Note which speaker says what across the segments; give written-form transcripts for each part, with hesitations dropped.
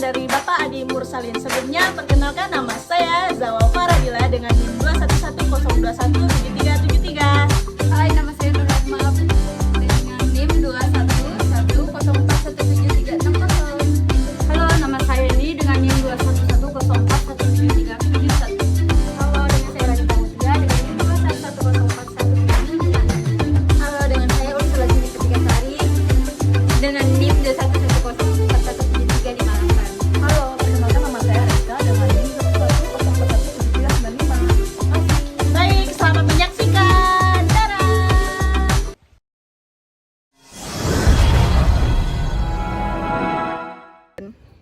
Speaker 1: dari Bapak Adi Mursalin. Sebelumnya perkenalkan, nama saya Zawa Faradila dengan NIM 21102173733.
Speaker 2: Hai, nama saya Nur Maaf dengan NIM 21104173760. Halo, nama saya Eni dengan NIM 21104173771.
Speaker 3: Halo, dengan saya Radita Mutia dengan NIM 211041737.
Speaker 2: Halo, dengan saya Ursula Juni Ketikasari dengan NIM 211041773 di Malangkan.
Speaker 1: Halo, perkenalkan nama saya Rika dengan NIM 211041735. Baik, selamat menyaksikan. Dadah.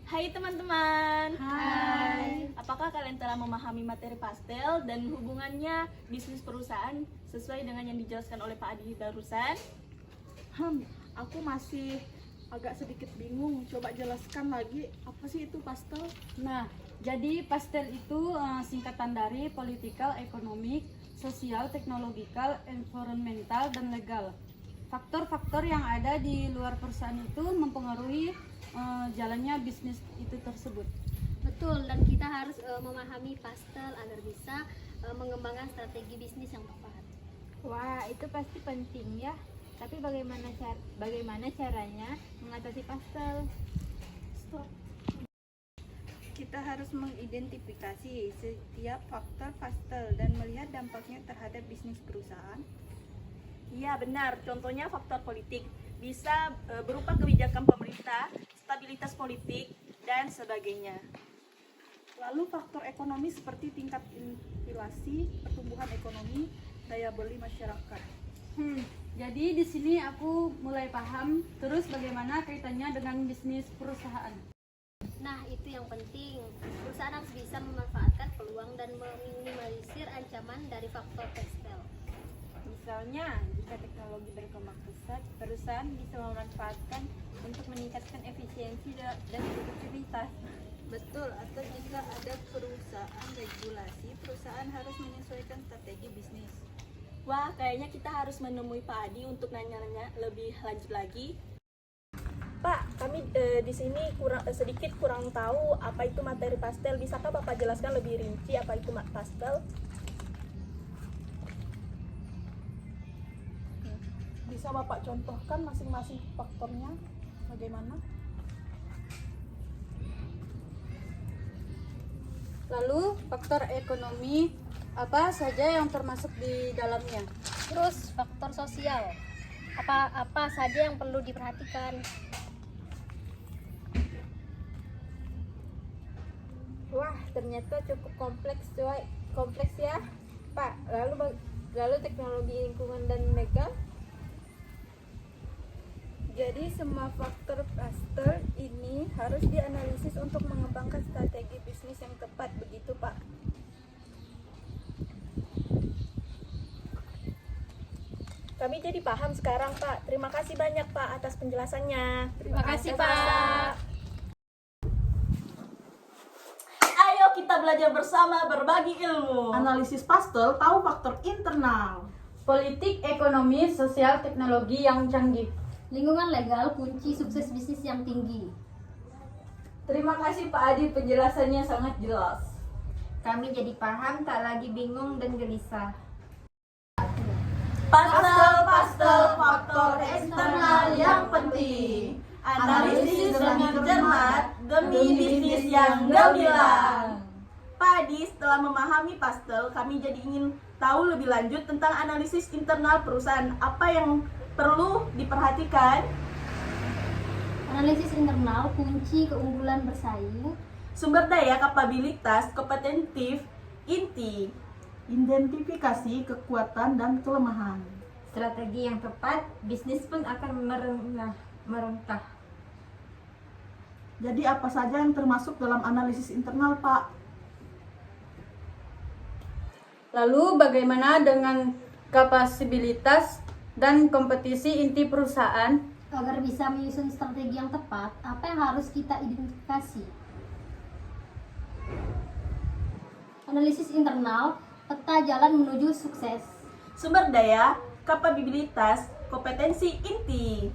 Speaker 1: Hai teman-teman.
Speaker 2: Hai.
Speaker 1: Apakah kalian telah memahami materi pastel dan hubungannya bisnis perusahaan sesuai dengan yang dijelaskan oleh Pak Adi barusan?
Speaker 4: Aku masih agak sedikit bingung. Coba jelaskan lagi, apa sih itu pastel?
Speaker 2: Nah, jadi pastel itu singkatan dari political, economic, sosial, teknologikal, environmental, dan legal. Faktor-faktor yang ada di luar perusahaan itu mempengaruhi jalannya bisnis itu tersebut.
Speaker 3: Betul, dan kita harus memahami pastel agar bisa mengembangkan strategi bisnis yang tepat.
Speaker 5: Wah, itu pasti penting ya. Tapi bagaimana caranya mengatasi pastel?
Speaker 6: Kita harus mengidentifikasi setiap faktor pastel dan melihat dampaknya terhadap bisnis perusahaan.
Speaker 1: Iya benar, contohnya faktor politik bisa berupa kebijakan pemerintah, stabilitas politik, dan sebagainya.
Speaker 4: Lalu faktor ekonomi seperti tingkat inflasi, pertumbuhan ekonomi, daya beli masyarakat.
Speaker 2: Jadi di sini aku mulai paham. Terus bagaimana kaitannya dengan bisnis perusahaan?
Speaker 3: Nah, itu yang penting. Perusahaan harus bisa memanfaatkan peluang dan meminimalisir ancaman dari faktor pastel.
Speaker 5: Misalnya, jika teknologi berkembang pesat, perusahaan bisa memanfaatkan untuk meningkatkan efisiensi dan produktivitas.
Speaker 6: Betul, atau jika ada perusahaan regulasi, perusahaan harus menyesuaikan strategi bisnis.
Speaker 1: Wah, kayaknya kita harus menemui Pak Adi untuk nanya-nanya lebih lanjut lagi. Pak, kami di sini sedikit kurang tahu apa itu materi pastel. Bisakah Bapak jelaskan lebih rinci apa itu pastel?
Speaker 4: Bisa Bapak contohkan masing-masing faktornya bagaimana?
Speaker 2: Lalu faktor ekonomi apa saja yang termasuk di dalamnya?
Speaker 3: Terus faktor sosial. Apa saja yang perlu diperhatikan?
Speaker 5: Wah, ternyata cukup kompleks ya, Pak. Lalu teknologi lingkungan dan legal.
Speaker 6: Jadi semua faktor pastel ini harus dianalisis untuk mengembangkan strategi bisnis yang tepat, begitu Pak?
Speaker 1: Kami jadi paham sekarang, Pak. Terima kasih banyak, Pak, atas penjelasannya.
Speaker 2: Terima kasih, Pak.
Speaker 1: Ayo kita belajar bersama berbagi ilmu.
Speaker 4: Analisis pastel tahu faktor internal.
Speaker 2: Politik, ekonomi, sosial, teknologi yang canggih.
Speaker 3: Lingkungan legal kunci sukses bisnis yang tinggi.
Speaker 5: Terima kasih Pak Adi, penjelasannya sangat jelas.
Speaker 7: Kami jadi paham, tak lagi bingung dan gelisah.
Speaker 1: Pastel, faktor eksternal yang penting. Analisis dengan cermat demi bisnis yang gemilang. Pak Adi, setelah memahami pastel, kami jadi ingin tahu lebih lanjut tentang analisis internal perusahaan. Apa yang perlu diperhatikan?
Speaker 3: Analisis internal kunci keunggulan bersaing.
Speaker 1: Sumber daya, kapabilitas, kompetentif, inti.
Speaker 4: Identifikasi kekuatan dan kelemahan.
Speaker 7: Strategi yang tepat, bisnis pun akan merengkah.
Speaker 4: Jadi apa saja yang termasuk dalam analisis internal, Pak?
Speaker 2: Lalu bagaimana dengan kapasibilitas dan kompetisi inti perusahaan?
Speaker 3: Agar bisa menyusun strategi yang tepat, apa yang harus kita identifikasi? Analisis internal, peta jalan menuju sukses.
Speaker 1: Sumber daya, kapabilitas, kompetensi inti.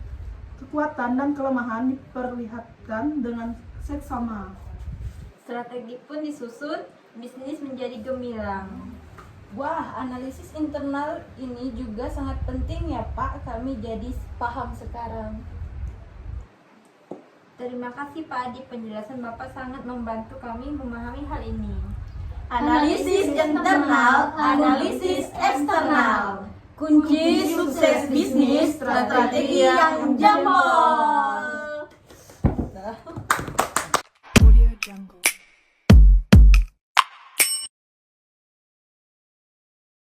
Speaker 4: Kekuatan dan kelemahan diperlihatkan dengan seksama.
Speaker 7: Strategi pun disusun, bisnis menjadi gemilang.
Speaker 1: Wah, analisis internal ini juga sangat penting ya Pak, kami jadi paham sekarang.
Speaker 7: Terima kasih Pak Adi, penjelasan Bapak sangat membantu kami memahami hal ini.
Speaker 1: Analisis internal, analisis eksternal. Kunci sukses bisnis, strategi yang jempol.